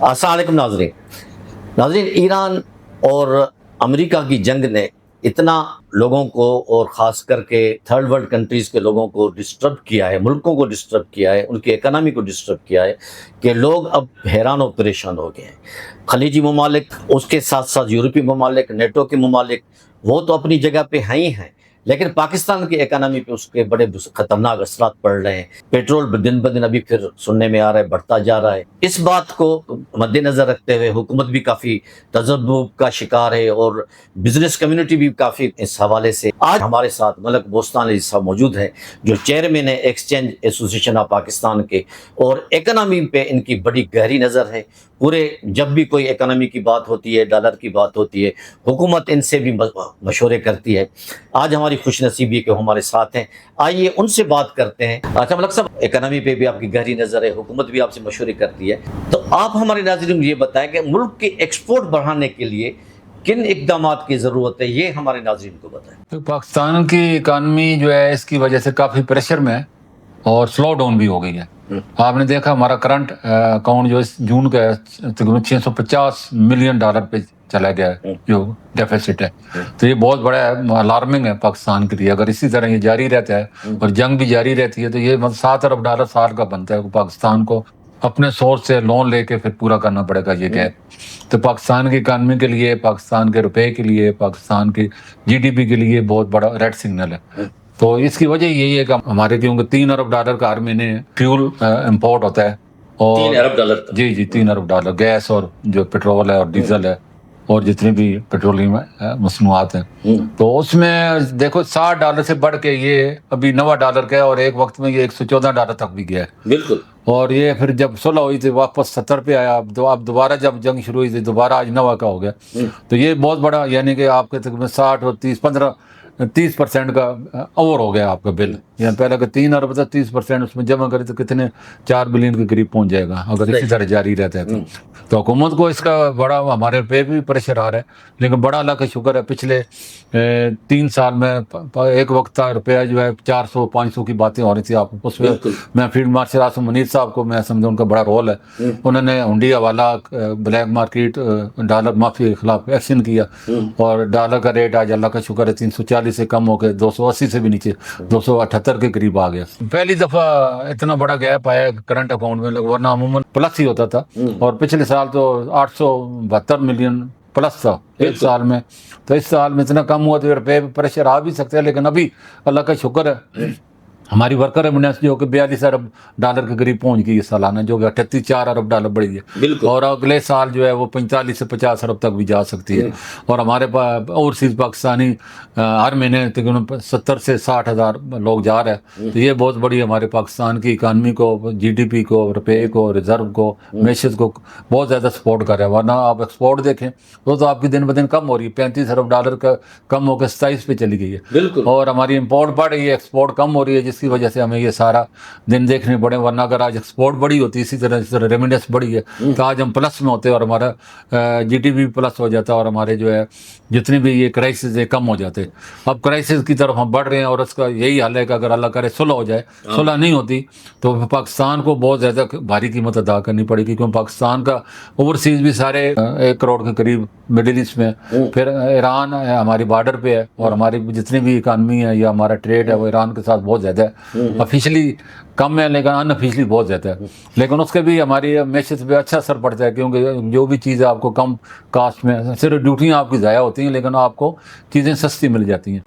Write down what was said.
السلام علیکم ناظرین ایران اور امریکہ کی جنگ نے اتنا لوگوں کو اور خاص کر کے تھرڈ ورلڈ کنٹریز کے لوگوں کو ڈسٹرب کیا ہے، ملکوں کو ڈسٹرب کیا ہے، ان کی اکنامی کو ڈسٹرب کیا ہے کہ لوگ اب حیران و پریشان ہو گئے ہیں۔ خلیجی ممالک، اس کے ساتھ ساتھ یورپی ممالک، نیٹو کے ممالک، وہ تو اپنی جگہ پہ ہی ہیں، لیکن پاکستان کی اکانومی پہ اس کے بڑے خطرناک اثرات پڑ رہے ہیں۔ پیٹرول دن بدن ابھی پھر سننے میں آ رہا ہے بڑھتا جا رہا ہے۔ اس بات کو مد نظر رکھتے ہوئے حکومت بھی کافی تذبذب کا شکار ہے اور بزنس کمیونٹی بھی کافی اس حوالے سے۔ آج ہمارے ساتھ ملک بوستان علی صاحب موجود ہیں جو چیئرمین ہے ایکسچینج ایسوسیشن آف پاکستان کے، اور اکنامی پہ ان کی بڑی گہری نظر ہے۔ پورے جب بھی کوئی اکنامی کی بات ہوتی ہے، ڈالر کی بات ہوتی ہے، حکومت ان سے بھی مشورے کرتی ہے۔ آج ہماری خوش نصیبی کہ وہ ہمارے ساتھ ہیں، آئیے ان سے بات کرتے ہیں۔ اچھا ملک صاحب، اکنامی پہ بھی آپ کی گہری نظر ہے، حکومت بھی آپ سے مشورے کرتی ہے، تو آپ ہمارے ناظرین یہ بتائیں کہ ملک کے ایکسپورٹ بڑھانے کے لیے کن اقدامات کی ضرورت ہے، یہ ہمارے ناظرین کو بتائیں۔ پاکستان کی اکانومی جو ہے اس کی وجہ سے کافی پریشر میں ہے اور سلو ڈاؤن بھی ہو گئی ہے۔ آپ نے دیکھا ہمارا کرنٹ اکاؤنٹ جو اس جون کا ہے تقریباً $650 ملین پہ چلا گیا ہے جو ڈیفیسٹ ہے، تو یہ بہت بڑا الارمنگ ہے پاکستان کے لیے۔ اگر اسی طرح یہ جاری رہتا ہے اور جنگ بھی جاری رہتی ہے تو یہ $7 ارب سال کا بنتا ہے پاکستان کو اپنے سورس سے لون لے کے پھر پورا کرنا پڑے گا یہ گیپ۔ تو پاکستان کی اکانومی کے لیے، پاکستان کے روپے کے لیے، پاکستان کی GDP کے لیے بہت بڑا ریڈ سگنل ہے۔ تو اس کی وجہ یہی ہے کہ ہمارے کیونکہ $3 ارب کا ہر مہینے فیول امپورٹ ہوتا ہے، اور $3 ارب جی $3 ارب گیس اور جو پیٹرول ہے اور ڈیزل ہے اور جتنی بھی پیٹرولیم مصنوعات ہیں، تو اس میں دیکھو $60 سے بڑھ کے یہ ابھی $9 کا ہے، اور ایک وقت میں یہ $114 تک بھی گیا ہے۔ بالکل۔ اور یہ پھر جب صلح ہوئی تھی واپس 70 پہ آیا، اب دوبارہ جب جنگ شروع ہوئی تھی دوبارہ آج 9 کا ہو گیا۔ تو یہ بہت بڑا، یعنی کہ آپ کے تقریباً 60 اور 30% کا اوور ہو گیا آپ کا بل۔ یعنی پہلے کہ 3 ارب تھا، 30% اس میں جمع کرے تو کتنے 4 بلین کے قریب پہنچ جائے گا اگر اسی طرح جاری رہتا ہے تو حکومت کو اس کا بڑا ہمارے پہ بھی پریشر آ رہا ہے، لیکن بڑا اللہ کا شکر ہے پچھلے 3 سال میں ایک وقت تھا روپیہ جو ہے 400-500 کی باتیں ہو رہی تھی، آپ اس میں فیلڈ مارشل آصم منیر صاحب کو میں سمجھا ان کا بڑا رول ہے۔ انہوں نے ہنڈی حوالہ، بلیک مارکیٹ، ڈالر مافیا کے خلاف ایکشن کیا، اور ڈالر کا ریٹ آج اللہ کا شکر ہے 340 سے کم ہو کے 280 سے بھی نیچے 278 کے قریب آ گیا۔ پہلی دفعہ اتنا بڑا گیپ آیا کرنٹ اکاؤنٹ میں، ورنہ عموماً پلس ہی ہوتا تھا، اور پچھلے سال تو 872 ملین پلس تھا ایک سال میں۔ تو اس سال میں اتنا کم ہوا تو روپے پہ پریشر آ بھی سکتے ہیں، لیکن ابھی اللہ کا شکر ہے ہماری ورکر ایمنیس جو کہ $42 ارب کے قریب پہنچ گئی ہے سالانہ، جو کہ 38-4 ارب بڑھی ہے، اور اگلے سال جو ہے وہ 45 سے 50 ارب تک بھی جا سکتی ہے۔ اور ہمارے پاس اوورسیز پاکستانی ہر مہینے تقریباً 70 سے 60 ہزار لوگ جا رہے ہیں، تو یہ بہت بڑی ہمارے پاکستان کی اکانومی کو، GDP کو، روپے کو، ریزرو کو، معیشت کو بہت زیادہ سپورٹ کر رہا ہے۔ ورنہ آپ ایکسپورٹ دیکھیں وہ تو آپ کی دن بدن کم ہو رہی ہے، $35 ارب کا کم ہو کے 27 پہ چلی گئی ہے، اور ہماری امپورٹ بڑھ رہی ہے، ایکسپورٹ کم ہو رہی ہے، جس کی وجہ سے ہمیں یہ سارا دن دیکھنے پڑے۔ ورنہ اگر آج ایکسپورٹ بڑی ہوتی اسی طرح ریمیڈنس بڑی ہے تو آج ہم پلس میں ہوتے اور ہمارا GDP پلس ہو جاتا، اور ہمارے جو ہے جتنے بھی یہ کرائسس ہے کم ہو جاتے۔ اب کرائسس کی طرف ہم بڑھ رہے ہیں، اور اس کا یہی حل ہے کہ اگر اللہ کرے صلح ہو جائے، صلح نہیں ہوتی تو پاکستان کو بہت زیادہ بھاری قیمت ادا کرنی پڑے گی، کیونکہ پاکستان کا اوورسیز بھی سارے 1 کروڑ کے قریب مڈل ایسٹ میں، پھر ایران ہماری بارڈر پہ ہے، اور ہماری جتنی بھی اکانومی ہے یا ہمارا ٹریڈ ہے وہ ایران کے ساتھ بہت زیادہ ہے، آفیشلی کم ہے لیکن ان آفیشلی بہت زیادہ ہے، لیکن اس کے بھی ہماری معیشت پہ اچھا اثر پڑتا ہے، کیونکہ جو بھی چیزیں آپ کو کم کاسٹ میں، صرف ڈیوٹیاں آپ کی ضائع ہوتی ہیں لیکن آپ کو چیزیں سستی مل جاتی ہیں۔